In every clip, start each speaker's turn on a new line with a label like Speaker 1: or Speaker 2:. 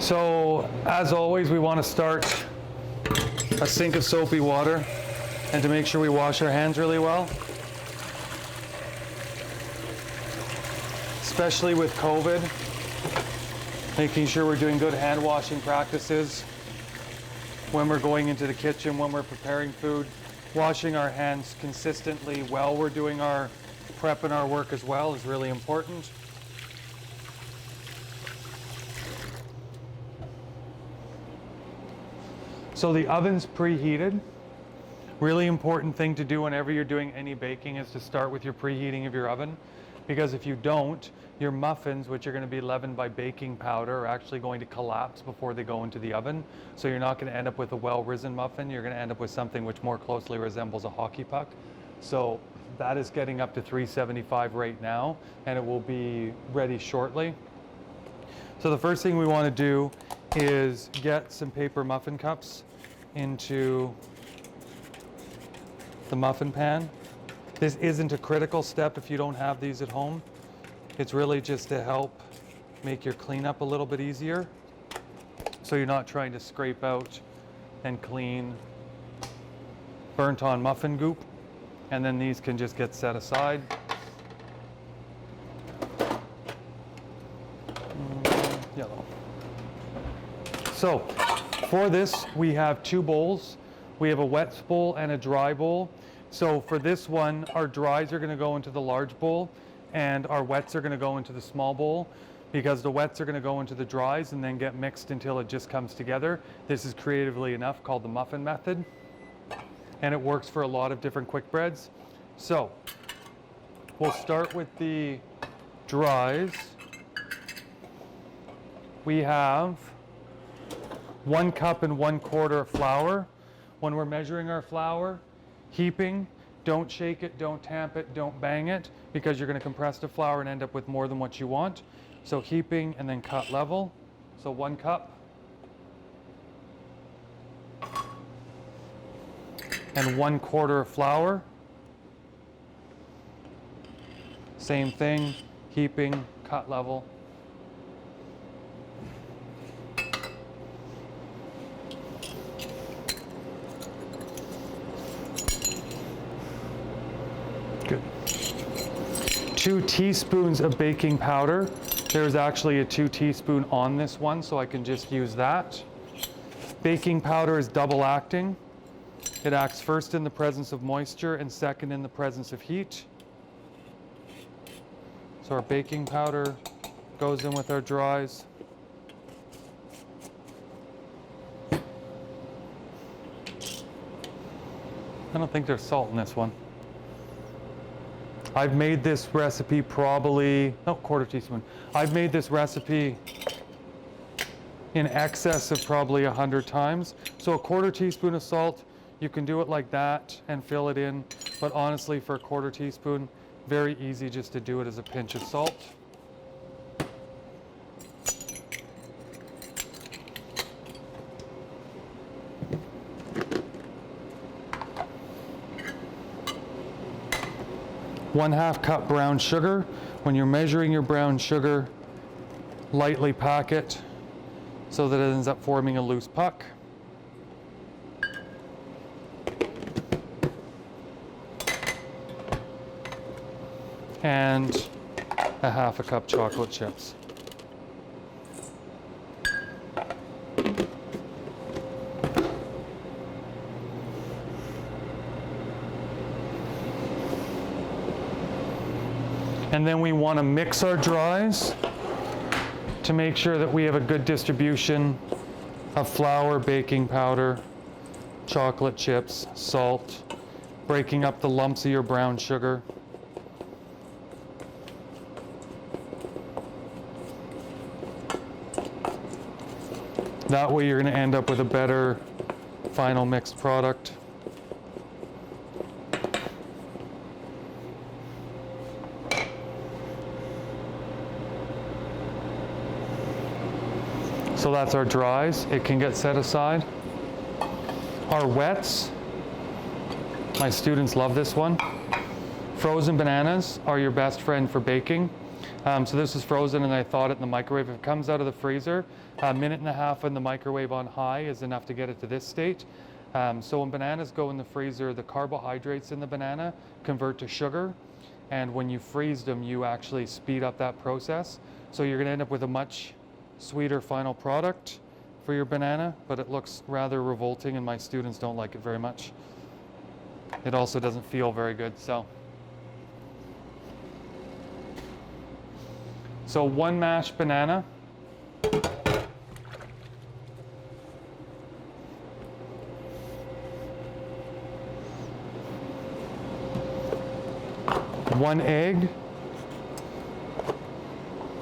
Speaker 1: So as always, we want to start a sink of soapy water, and to make sure we wash our hands really well. Especially with COVID, making sure we're doing good hand washing practices when we're going into the kitchen, when we're preparing food, washing our hands consistently while we're doing our prep and our work as well is really important. So the oven's preheated. Really important thing to do whenever you're doing any baking is to start with your preheating of your oven, because if you don't, your muffins, which are going to be leavened by baking powder, are actually going to collapse before they go into the oven. So you're not going to end up with a well-risen muffin. You're going to end up with something which more closely resembles a hockey puck. So that is getting up to 375 right now, and it will be ready shortly. So the first thing we want to do is get some paper muffin cups into the muffin pan. This isn't a critical step if you don't have these at home. It's really just to help make your cleanup a little bit easier, so you're not trying to scrape out and clean burnt on muffin goop, and then these can just get set aside. Yellow. So for this, we have two bowls. We have a wet bowl and a dry bowl. So for this one, our dries are going to go into the large bowl, and our wets are going to go into the small bowl, because the wets are going to go into the dries and then get mixed until it just comes together. This is creatively enough called the muffin method, and it works for a lot of different quick breads. So we'll start with the dries. We have 1 cup and 1/4 of flour. When we're measuring our flour, heaping, don't shake it, don't tamp it, don't bang it, because you're going to compress the flour and end up with more than what you want. So heaping and then cut level. So 1 cup. And 1/4 of flour. Same thing, heaping, cut level. Good. 2 teaspoons of baking powder. There's actually a 2 teaspoon on this one, so I can just use that. Baking powder is double acting. It acts first in the presence of moisture and second in the presence of heat. So our baking powder goes in with our dries. I don't think there's salt in this one. I've made this recipe probably, no, 1/4 teaspoon. I've made this recipe in excess of probably 100 times. So a 1/4 teaspoon of salt, you can do it like that and fill it in. But honestly, for a 1/4 teaspoon, very easy just to do it as a pinch of salt. ½ cup brown sugar. When you're measuring your brown sugar, lightly pack it so that it ends up forming a loose puck. And a ½ cup chocolate chips. And then we want to mix our dries to make sure that we have a good distribution of flour, baking powder, chocolate chips, salt, breaking up the lumps of your brown sugar. That way you're going to end up with a better final mixed product. So that's our dries. It can get set aside. Our wets, my students love this one. Frozen bananas are your best friend for baking. So this is frozen and I thawed it in the microwave. If it comes out of the freezer, a minute and a half in the microwave on high is enough to get it to this state. So when bananas go in the freezer, the carbohydrates in the banana convert to sugar. And when you freeze them, you actually speed up that process. So you're gonna end up with a much sweeter final product for your banana, but it looks rather revolting and my students don't like it very much. It also doesn't feel very good, so. So one mashed banana. One egg.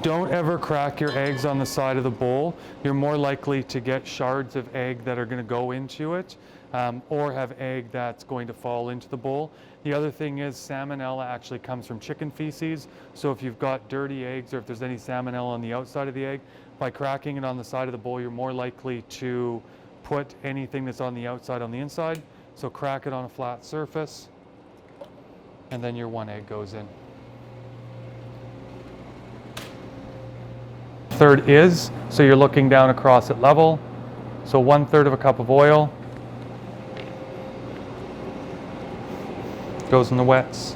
Speaker 1: Don't ever crack your eggs on the side of the bowl. You're more likely to get shards of egg that are going to go into it, or have egg that's going to fall into the bowl. The other thing is salmonella actually comes from chicken feces. So if you've got dirty eggs or if there's any salmonella on the outside of the egg, by cracking it on the side of the bowl, you're more likely to put anything that's on the outside on the inside. So crack it on a flat surface, and then your one egg goes in. Third is, so you're looking down across at level. So 1/3 of a cup of oil goes in the wets.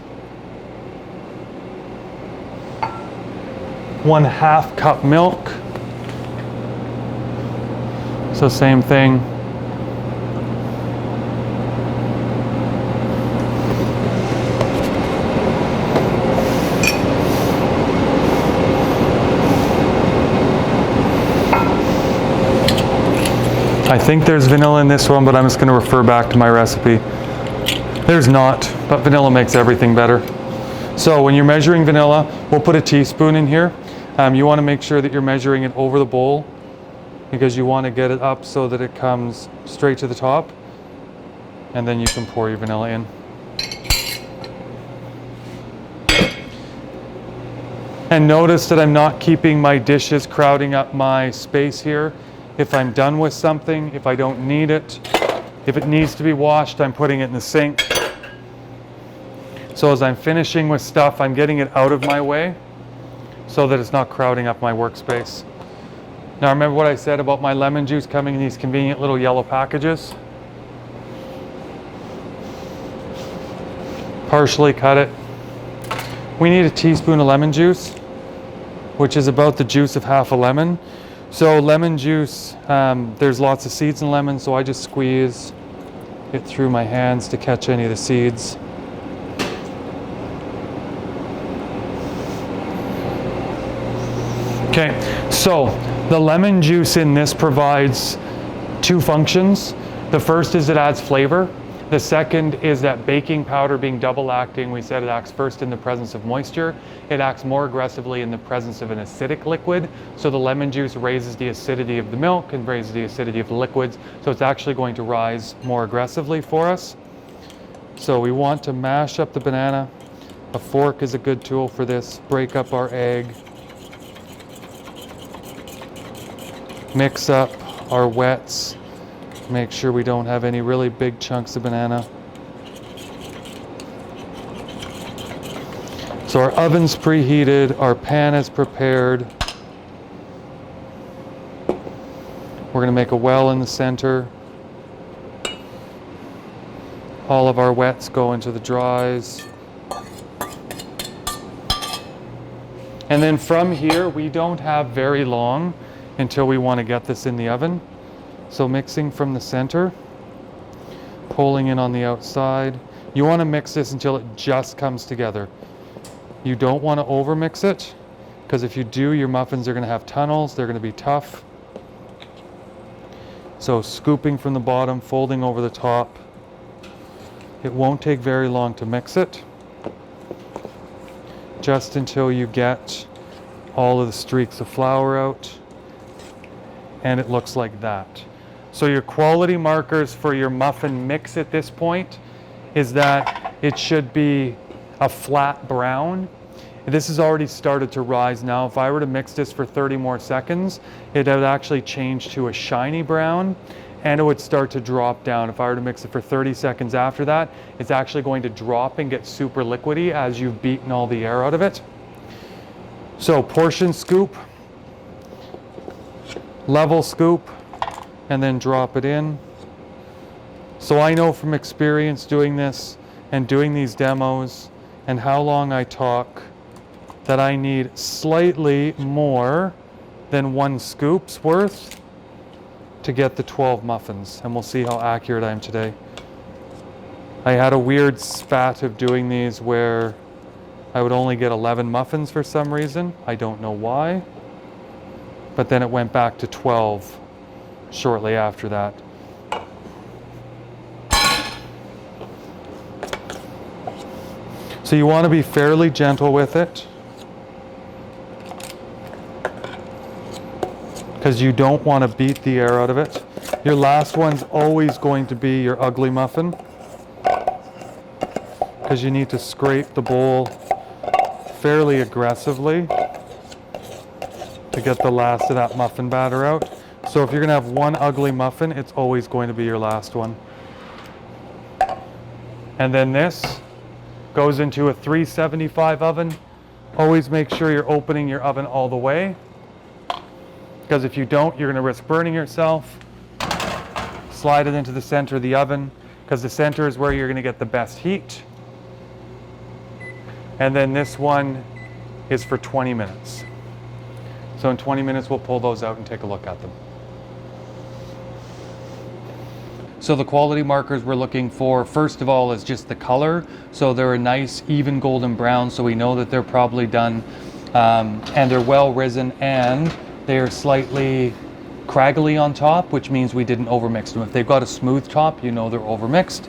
Speaker 1: 1/2 cup milk. So same thing. I think there's vanilla in this one, but I'm just going to refer back to my recipe. There's not, but vanilla makes everything better. So when you're measuring vanilla, we'll put a teaspoon in here. You want to make sure that you're measuring it over the bowl because you want to get it up so that it comes straight to the top, and then you can pour your vanilla in. And notice that I'm not keeping my dishes crowding up my space here. If I'm done with something, if I don't need it, if it needs to be washed, I'm putting it in the sink. So as I'm finishing with stuff, I'm getting it out of my way so that it's not crowding up my workspace. Now remember what I said about my lemon juice coming in these convenient little yellow packages? Partially cut it. We need a teaspoon of lemon juice, which is about the juice of half a lemon. So lemon juice, there's lots of seeds in lemon, so I just squeeze it through my hands to catch any of the seeds. Okay, so the lemon juice in this provides two functions. The first is it adds flavor. The second is that baking powder being double acting, we said it acts first in the presence of moisture. It acts more aggressively in the presence of an acidic liquid. So the lemon juice raises the acidity of the milk and raises the acidity of the liquids. So it's actually going to rise more aggressively for us. So we want to mash up the banana. A fork is a good tool for this. Break up our egg. Mix up our wets. Make sure we don't have any really big chunks of banana. So our oven's preheated, our pan is prepared. We're going to make a well in the center. All of our wets go into the dries. And then from here, we don't have very long until we want to get this in the oven. So mixing from the center, pulling in on the outside. You want to mix this until it just comes together. You don't want to overmix it, because if you do, your muffins are going to have tunnels. They're going to be tough. So scooping from the bottom, folding over the top. It won't take very long to mix it, just until you get all of the streaks of flour out, and it looks like that. So your quality markers for your muffin mix at this point is that it should be a flat brown. This has already started to rise now. If I were to mix this for 30 more seconds, it would actually change to a shiny brown. and it would start to drop down. If I were to mix it for 30 seconds after that, it's actually going to drop and get super liquidy as you've beaten all the air out of it. So portion scoop, level scoop, and then drop it in. So I know from experience doing this and doing these demos and how long I talk that I need slightly more than 1 scoop's worth to get the 12 muffins, and we'll see how accurate I am today. I had a weird spat of doing these where I would only get 11 muffins for some reason. I don't know why, but then it went back to 12 shortly after that. So you want to be fairly gentle with it, because you don't want to beat the air out of it. Your last one's always going to be your ugly muffin, because you need to scrape the bowl fairly aggressively to get the last of that muffin batter out. So if you're going to have one ugly muffin, it's always going to be your last one. And then this goes into a 375 oven. Always make sure you're opening your oven all the way, because if you don't, you're going to risk burning yourself. Slide it into the center of the oven, because the center is where you're going to get the best heat. And then this one is for 20 minutes. So in 20 minutes, we'll pull those out and take a look at them. So the quality markers we're looking for, first of all, is just the color. So they're a nice, even golden brown, so we know that they're probably done, and they're well risen, and they're slightly craggly on top, which means we didn't overmix them. If they've got a smooth top, you know they're overmixed.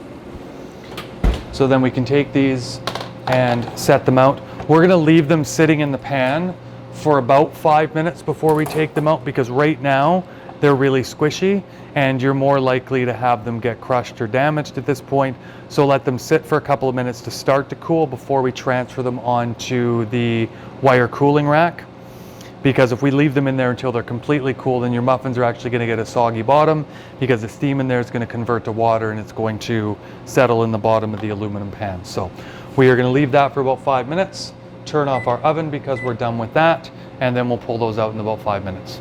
Speaker 1: So then we can take these and set them out. We're gonna leave them sitting in the pan for about 5 minutes before we take them out, because right now they're really squishy and you're more likely to have them get crushed or damaged at this point. So let them sit for a couple of minutes to start to cool before we transfer them onto the wire cooling rack. Because if we leave them in there until they're completely cool, then your muffins are actually going to get a soggy bottom, because the steam in there is going to convert to water and it's going to settle in the bottom of the aluminum pan. So we are going to leave that for about 5 minutes, turn off our oven because we're done with that, and then we'll pull those out in about 5 minutes.